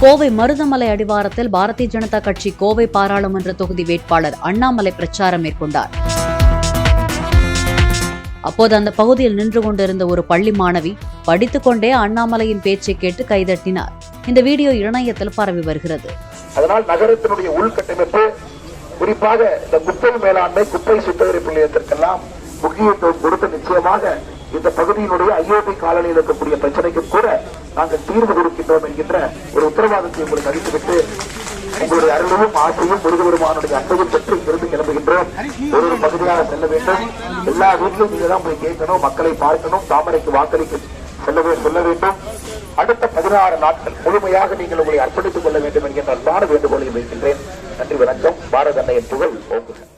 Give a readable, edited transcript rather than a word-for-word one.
கோவை மருதமலை அடிவாரத்தில் பாரதிய ஜனதா கட்சி கோவை பாராளுமன்ற தொகுதி வேட்பாளர் அண்ணாமலை பிரச்சாரம் மேற்கொண்டார். அப்போது அந்த பகுதியில் நின்று கொண்டிருந்த ஒரு பள்ளி மாணவி படித்துக் கொண்டே அண்ணாமலையின் பேச்சை கேட்டு கைதட்டினார். இந்த வீடியோ இணையத்தில் பரவி வருகிறது. அதனால் நகரத்தினுடைய உள்கட்டமைப்பு, குறிப்பாக இந்த குப்பை மேலாண்மை, குப்பை சுத்திகரிப்பு நிலையத்திற்கெல்லாம் முக்கியத்துவம் கொடுத்து நிச்சயமாக இந்த பகுதியினுடைய ஐஓபி காலனியில் இருக்கக்கூடிய பிரச்சனைக்கு கூட நாங்கள் தீர்வு கொடுக்கின்றோம் என்கின்ற ஒரு உத்தரவாதத்தை உங்களுக்கு அளித்துவிட்டு உங்களுடைய அருளும் ஆசையும் முருகபெருமானுடைய அன்பையும் பெற்று இங்கிருந்து கிளம்புகின்றோம். ஒரு பகுதியாக செல்ல வேண்டும். எல்லா வீட்டிலும் நீங்க தான் போய் கேட்கணும், மக்களை பார்க்கணும், தாமரைக்கு வாக்களிக்க சொல்ல வேண்டும். அடுத்த 16 நாட்கள் முழுமையாக நீங்கள் உங்களை அர்ப்பணித்துக் கொள்ள வேண்டும் என்கின்ற அன்பான வேண்டுகோளை வைக்கின்றேன். நன்றி, வணக்கம். பாரத அன்னையின் புகழ் ஓங்குக.